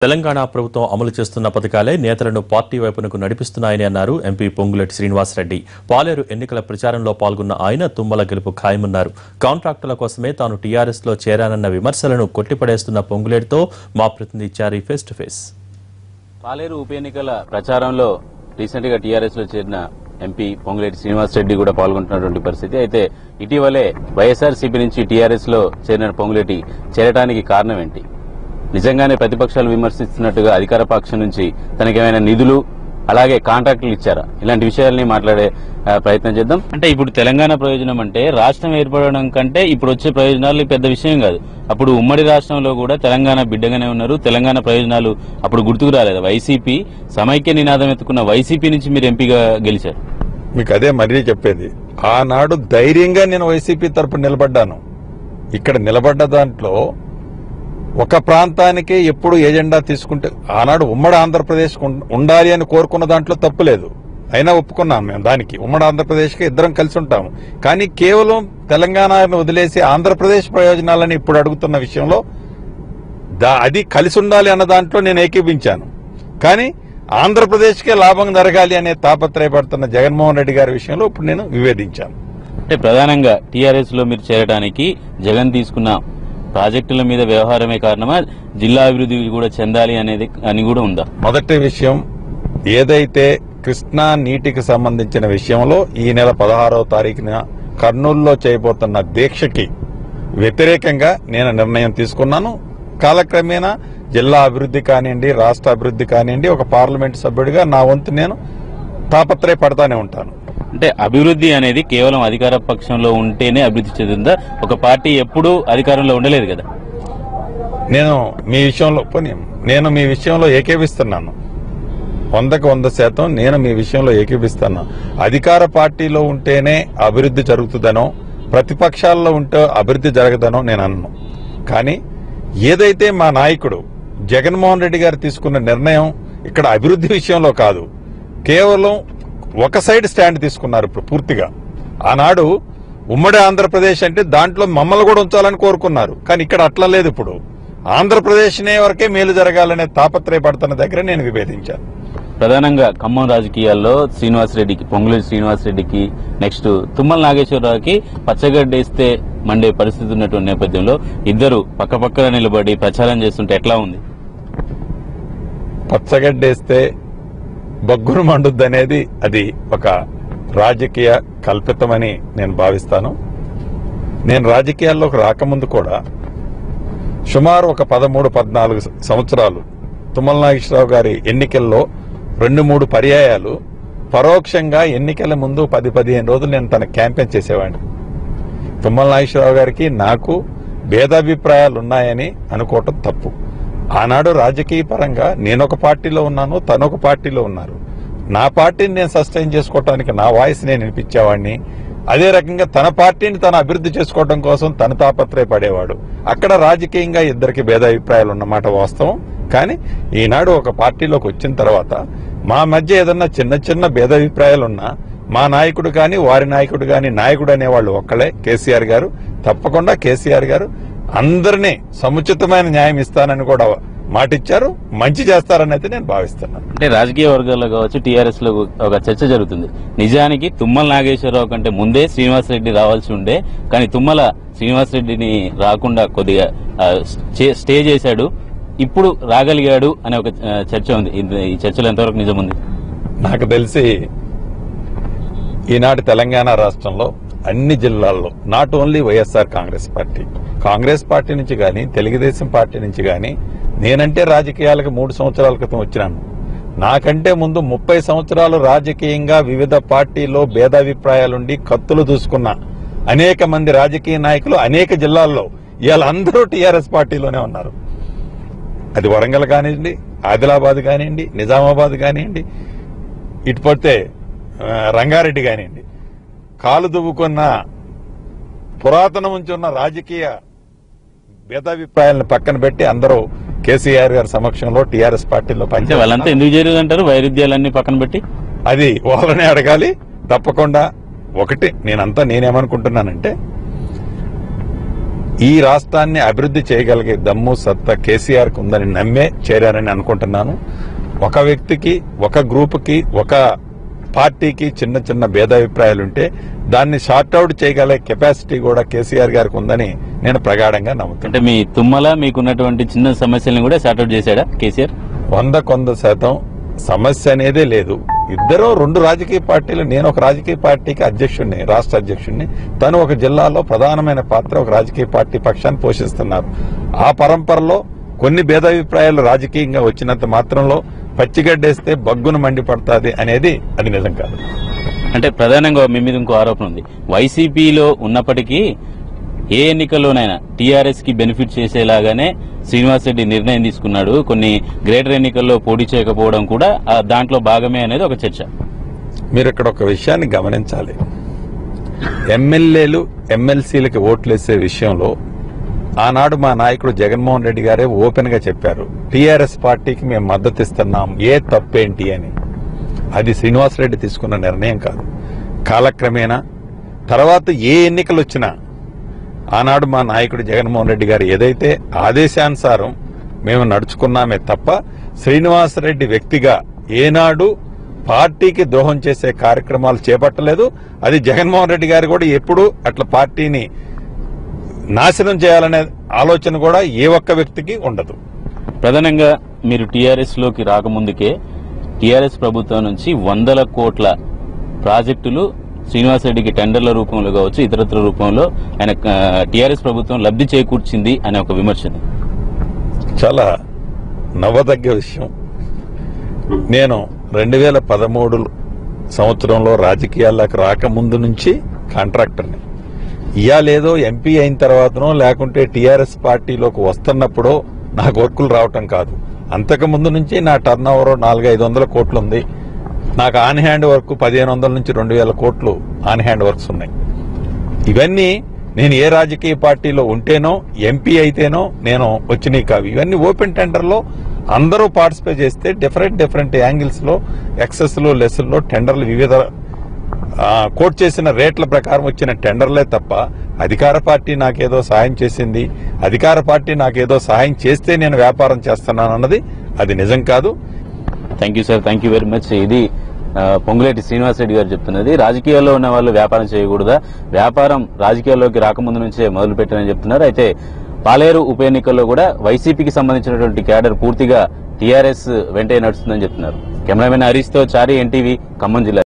తెలంగాణ ప్రభుత్వం అమలు చేస్తున్న పథకాలే నేతలను పార్టీ వైపునకు నడిపిస్తున్నాయని అన్నారు ఎంపీ పొంగులేటి శ్రీనివాసరెడ్డి. పాలేరు ఎన్నికల ప్రచారంలో పాల్గొన్న ఆయన తుమ్మల గెలుపు ఖాయమన్నారు. కాంట్రాక్టుల కోసమే తాను టీఆర్ఎస్లో చేరానన్న విమర్శలను కొట్టిపడేస్తున్న పొంగులేటితో మా ప్రతినిధి చారి ఫేస్ టు ఫేస్. పాలేరు ఉప ఎన్నికల ప్రచారంలో రీసెంట్ గా టీఆర్ఎస్ లో చేరిన ఎంపీ పొంగులేటి శ్రీనివాసరెడ్డి కూడా పాల్గొంటున్నటువంటి పరిస్థితి. అయితే ఇటీవలే వైఎస్ఆర్సీపీ నుంచి టీఆర్ఎస్ లో చేరిన పొంగులేటి చేరడానికి కారణం ఏంటి? నిజంగానే ప్రతిపక్షాలు విమర్శిస్తున్నట్టుగా అధికార పక్షం నుంచి తనకేమైనా నిధులు అలాగే కాంట్రాక్టులు ఇచ్చారా? ఇలాంటి విషయాల్ని మాట్లాడే ప్రయత్నం చేద్దాం. అంటే ఇప్పుడు తెలంగాణ ప్రయోజనం అంటే రాష్ట్రం ఏర్పడడం కంటే ఇప్పుడు వచ్చే ప్రయోజనాలు పెద్ద విషయం కాదు. అప్పుడు ఉమ్మడి రాష్ట్రంలో కూడా తెలంగాణ బిడ్డగానే ఉన్నారు. తెలంగాణ ప్రయోజనాలు అప్పుడు గుర్తుకు రాలేదు. వైసీపీ సమైక్య నినాదం ఎత్తుకున్న వైసీపీ నుంచి మీరు ఎంపీగా గెలిచారు. మీకు అదే మరీ చెప్పేది. ఆనాడు ధైర్యంగా నేను వైసీపీ తరపున నిలబడ్డాను. ఇక్కడ నిలబడ్డ దాంట్లో ఒక ప్రాంతానికి ఎప్పుడు ఎజెండా తీసుకుంటే ఆనాడు ఉమ్మడి ఆంధ్రప్రదేశ్ ఉండాలి అని కోరుకున్న దాంట్లో తప్పులేదు. అయినా ఒప్పుకున్నాం మేము దానికి. ఉమ్మడి ఆంధ్రప్రదేశ్కి ఇద్దరం కలిసి ఉంటాము. కానీ కేవలం తెలంగాణను వదిలేసి ఆంధ్రప్రదేశ్ ప్రయోజనాలని ఇప్పుడు అడుగుతున్న విషయంలో అది కలిసి ఉండాలి అన్న దాంట్లో నేను ఏకీభించాను. కానీ ఆంధ్రప్రదేశ్కే లాభం జరగాలి అనే తాపత్రయపడుతున్న జగన్మోహన్ రెడ్డి గారి విషయంలో ఇప్పుడు నేను వివేదించాను. అంటే ప్రధానంగా టీఆర్ఎస్ లో మీరు చేరడానికి జగన్ తీసుకున్న ప్రాజెక్టుల మీద వ్యవహారమే కారణమా, జిల్లా అభివృద్ధి కూడా చెందాలి అనేది అని కూడా ఉందా? మొదటి విషయం ఏదైతే కృష్ణా నీటికి సంబంధించిన విషయంలో ఈ నెల 16వ తారీఖున కర్నూలులో చేయబోతున్న దీక్షకి వ్యతిరేకంగా నేను నిర్ణయం తీసుకున్నాను. కాలక్రమేణా జిల్లా అభివృద్ధి కానివ్వండి, రాష్ట్ర అభివృద్ధి కానివ్వండి, ఒక పార్లమెంట్ సభ్యుడిగా నా వంతు నేను తాపత్రయపడతానే ఉంటాను. అంటే అభివృద్ధి అనేది కేవలం అధికార పక్షంలో ఉంటేనే అభివృద్ధి చెందుతుందా? ఒక పార్టీ ఎప్పుడూ అధికారంలో ఉండలేదు కదా. నేను మీ విషయంలో ఏకీభిస్తున్నాను. 100% నేను మీ విషయంలో ఏకీభిస్తున్నాను. అధికార పార్టీలో ఉంటేనే అభివృద్ధి జరుగుతుందనో, ప్రతిపక్షాల్లో ఉంటే అభివృద్ధి జరగదనో నేను అన్నాను. కానీ ఏదైతే మా నాయకుడు జగన్మోహన్ రెడ్డి గారు తీసుకున్న నిర్ణయం ఇక్కడ అభివృద్ధి విషయంలో కాదు, కేవలం ఒక సైడ్ స్టాండ్ తీసుకున్నారు. ఇప్పుడు పూర్తిగా ఆనాడు ఉమ్మడి ఆంధ్రప్రదేశ్ అంటే దాంట్లో మమ్మల్ని కూడా ఉంచాలని కోరుకున్నారు. కానీ ఇక్కడ అట్లా లేదు. ఇప్పుడు ఆంధ్రప్రదేశ్నే వరకే మేలు జరగాలనే తాపత్రయపడుతున్న దగ్గర నేను విభేదించాను. ప్రధానంగా ఖమ్మం రాజకీయాల్లో శ్రీనివాసరెడ్డికి, పొంగులేటి శ్రీనివాసరెడ్డికి, నెక్స్ట్ తుమ్మల నాగేశ్వరరావుకి పచ్చగడ్డేస్తే మండే పరిస్థితి ఉన్నటువంటి నేపథ్యంలో ఇద్దరు పక్కపక్కన నిలబడి ప్రచారం చేస్తుంటే ఎట్లా ఉంది? పచ్చగడ్డేస్తే బగ్గురు మండుద్ది అనేది అది ఒక రాజకీయ కల్పితమని నేను భావిస్తాను. నేను రాజకీయాల్లోకి రాకముందు కూడా సుమారు ఒక 13-14 సంవత్సరాలు తుమ్మల నాగేశ్వరరావు గారి ఎన్నికల్లో 2-3 పర్యాయాలు పరోక్షంగా ఎన్నికల ముందు 10-15 రోజులు నేను తన క్యాంపెయిన్ చేసేవాడిని. తుమ్మల నాగేశ్వరరావు గారికి నాకు భేదాభిప్రాయాలు ఉన్నాయని అనుకోవటం తప్పు. ఆనాడు రాజకీయ పరంగా నేనొక పార్టీలో ఉన్నాను, తనొక పార్టీలో ఉన్నారు. నా పార్టీని నేను సస్టైన్ చేసుకోవటానికి నా వాయిస్ నేను వినిపించేవాడిని. అదే రకంగా తన పార్టీని తను అభివృద్ధి చేసుకోవడం కోసం తన తాపత్రయపడేవాడు. అక్కడ రాజకీయంగా ఇద్దరికి భేదాభిప్రాయాలు ఉన్నమాట వాస్తవం. కానీ ఈనాడు ఒక పార్టీలోకి వచ్చిన తర్వాత మా మధ్య ఏదన్నా చిన్న చిన్న భేదాభిప్రాయాలున్నా మా నాయకుడు కానీ వారి నాయకుడు కానీ నాయకుడు అనేవాళ్ళు ఒక్కడే కేసీఆర్ గారు. తప్పకుండా కేసీఆర్ గారు అందరినీ సముచితమైన న్యాయం ఇస్తానని కూడా మాటిచ్చారు. మంచి చేస్తారని అయితే నేను భావిస్తున్నాను. అంటే రాజకీయ వర్గాల్లో కావచ్చు, టీఆర్ఎస్ లో ఒక చర్చ జరుగుతుంది. నిజానికి తుమ్మల నాగేశ్వరరావు కంటే ముందే శ్రీనివాసరెడ్డి రావాల్సి ఉండే, కానీ తుమ్మల శ్రీనివాసరెడ్డిని రాకుండా కొద్దిగా స్టే చేశాడు, ఇప్పుడు రాగలిగాడు అనే ఒక చర్చ ఉంది. ఈ చర్చలో ఎంతవరకు నిజం ఉంది? నాకు తెలిసి ఈనాటి తెలంగాణ రాష్ట్రంలో అన్ని జిల్లాల్లో not only YSR Congress party నుంచి కానీ, తెలుగుదేశం పార్టీ నుంచి కానీ, నేనంటే రాజకీయాలకు 3 సంవత్సరాల క్రితం వచ్చినాను. నాకంటే ముందు 30 సంవత్సరాలు రాజకీయంగా వివిధ పార్టీల్లో భేదాభిప్రాయాలుండి కత్తులు దూసుకున్న అనేక మంది రాజకీయ నాయకులు అనేక జిల్లాల్లో ఇవాళ అందరూ టీఆర్ఎస్ పార్టీలోనే ఉన్నారు. అది వరంగల్ కానివ్వండి, ఆదిలాబాద్ కానివ్వండి, నిజామాబాద్ కానివ్వండి, ఇటు పడితే రంగారెడ్డి కానివ్వండి, కాలు దువ్వుకున్న పురాతనం నుంచి ఉన్న రాజకీయ భేదాభిప్రాయాలను పక్కన పెట్టి అందరూ కేసీఆర్ గారి సమక్షంలో టీఆర్ఎస్ పార్టీలో పనిచేయాలి. వాళ్ళంతా ఎందుకు చేరుదంటారు? వైరుధ్యాలన్నీ పక్కన పెట్టి అది వాళ్ళనే అడగాలి. తప్పకుండా ఒకటి నేనేమనుకుంటున్నానంటే ఈ రాష్ట్రాన్ని అభివృద్ధి చేయగలిగే దమ్ము సత్తా కేసీఆర్ కు ఉందని నమ్మే చేరారని అనుకుంటున్నాను. ఒక వ్యక్తికి, ఒక గ్రూపుకి, ఒక పార్టీకి చిన్న చిన్న భేదాభిప్రాయాలుంటే దాన్ని షార్ట్అవుట్ చేయగల కెపాసిటీ కూడా కేసీఆర్ గారికి ఉందని నేను ప్రగాఢంగా నమ్ముతాను. అంటే మీ తుమ్మల మీకున్నటువంటి చిన్న సమస్యలను కూడా షార్ట్అవుట్ చేశాడా కేసీఆర్? 100% సమస్య అనేదే లేదు. ఇద్దరు రెండు రాజకీయ పార్టీలు, నేను ఒక రాజకీయ పార్టీకి అధ్యక్షుడిని, రాష్ట్ర అధ్యక్షుడిని, తను ఒక జిల్లాలో ప్రధానమైన పాత్ర ఒక రాజకీయ పార్టీ పక్షాన్ని పోషిస్తున్నారు. ఆ పరంపరలో కొన్ని భేదాభిప్రాయాలు రాజకీయంగా వచ్చినంత మాత్రంలో పచ్చిగడ్డేస్తే బగ్గును మండిపడుతుంది అనేది అది నిజం కాదు. అంటే ప్రధానంగా మీ మీద ఇంకో ఆరోపణ ఉంది. వైసీపీలో ఉన్నప్పటికీ ఏ ఎన్నికల్లోనైనా టీఆర్ఎస్ కి బెనిఫిట్ చేసేలాగానే శ్రీనివాస్ రెడ్డి నిర్ణయం తీసుకున్నాడు. కొన్ని గ్రేటర్ ఎన్నికల్లో పోటీ చేయకపోవడం కూడా దాంట్లో భాగమే అనేది ఒక చర్చ. మీరు ఇక్కడ ఒక విషయాన్ని గమనించాలి. ఎమ్మెల్యేలు ఎమ్మెల్సీలకి ఓట్లేసే విషయంలో ఆనాడు మా నాయకుడు జగన్మోహన్ రెడ్డి గారే ఓపెన్ గా చెప్పారు, టీఆర్ఎస్ పార్టీకి మేము మద్దతు ఇస్తున్నాం, ఏ తప్పేంటి అని. అది శ్రీనివాస్ రెడ్డి తీసుకున్న నిర్ణయం కాదు. కాలక్రమేణా తర్వాత ఏ ఎన్నికలు వచ్చినా ఆనాడు మా నాయకుడు జగన్మోహన్ రెడ్డి గారు ఏదైతే ఆదేశానుసారం మేము నడుచుకున్నామే తప్ప శ్రీనివాస్ రెడ్డి వ్యక్తిగా ఏనాడు పార్టీకి ద్రోహం చేసే కార్యక్రమాలు చేపట్టలేదు. అది జగన్మోహన్ రెడ్డి గారు కూడా ఎప్పుడు అట్లా పార్టీని నాశనం చేయాలనే ఆలోచన కూడా ఏ ఒక్క వ్యక్తికి ఉండదు. ప్రధానంగా మీరు టీఆర్ఎస్ లోకి రాకముందుకే టీఆర్ఎస్ ప్రభుత్వం నుంచి 100 కోట్ల ప్రాజెక్టులు శ్రీనివాస్ రెడ్డికి టెండర్ల రూపంలో కావచ్చు, ఇతరత్ర రూపంలో ఆయన టీఆర్ఎస్ ప్రభుత్వం లబ్ధి చేకూర్చింది అనే ఒక విమర్శ. చాలా నవ్వదగ్గ విషయం. నేను 2013 సంవత్సరంలో రాజకీయాల్లోకి రాకముందు నుంచి కాంట్రాక్టర్ని. ఇయాలేదో ఎంపీ అయిన తర్వాతనో లేకుంటే టీఆర్ఎస్ పార్టీలోకి వస్తున్నప్పుడో నాకు వర్కులు రావటం కాదు. అంతకుముందు నుంచి నా టర్న్ ఓవర్ 400-500 కోట్లు ఉంది. నాకు ఆన్ హ్యాండ్ వర్క్ 1500 నుంచి 2000 కోట్లు ఆన్ హ్యాండ్ వర్క్స్ ఉన్నాయి. ఇవన్నీ నేను ఏ రాజకీయ పార్టీలో ఉంటేనో ఎంపీ అయితేనో నేను వచ్చినాయి కావు. ఇవన్నీ ఓపెన్ టెండర్లో అందరూ పార్టిసిపేట్ చేస్తే డిఫరెంట్ యాంగిల్స్ లో ఎక్సెస్ లో లెస్ లో టెండర్లు వివిధ కోట్ చేసిన రేట్ల ప్రకారం వచ్చిన టెండర్లే తప్ప అధికార పార్టీ నాకేదో సాయం చేసింది, అధికార పార్టీ నాకేదో సాయం చేస్తే నేను వ్యాపారం చేస్తున్నాను అన్నది అది నిజం కాదు. Thank you sir, thank you very much. ఇది పొంగులేటి శ్రీనివాస్ రెడ్డి గారు చెప్తున్నది. రాజకీయాల్లో ఉన్న వాళ్ళు వ్యాపారం చేయకూడదా, వ్యాపారం రాజకీయాల్లోకి రాకముందు నుంచే మొదలు పెట్టారని చెప్తున్నారు. అయితే పాలేరు ఉప ఎన్నికల్లో కూడా వైసీపీకి సంబంధించినటువంటి క్యాడర్ పూర్తిగా టీఆర్ఎస్ వెంటే నడుస్తుందని చెప్తున్నారు. కెమెరామెన్ హరీష్ తో చారి, ఎన్టీవీ, ఖమ్మం జిల్లా.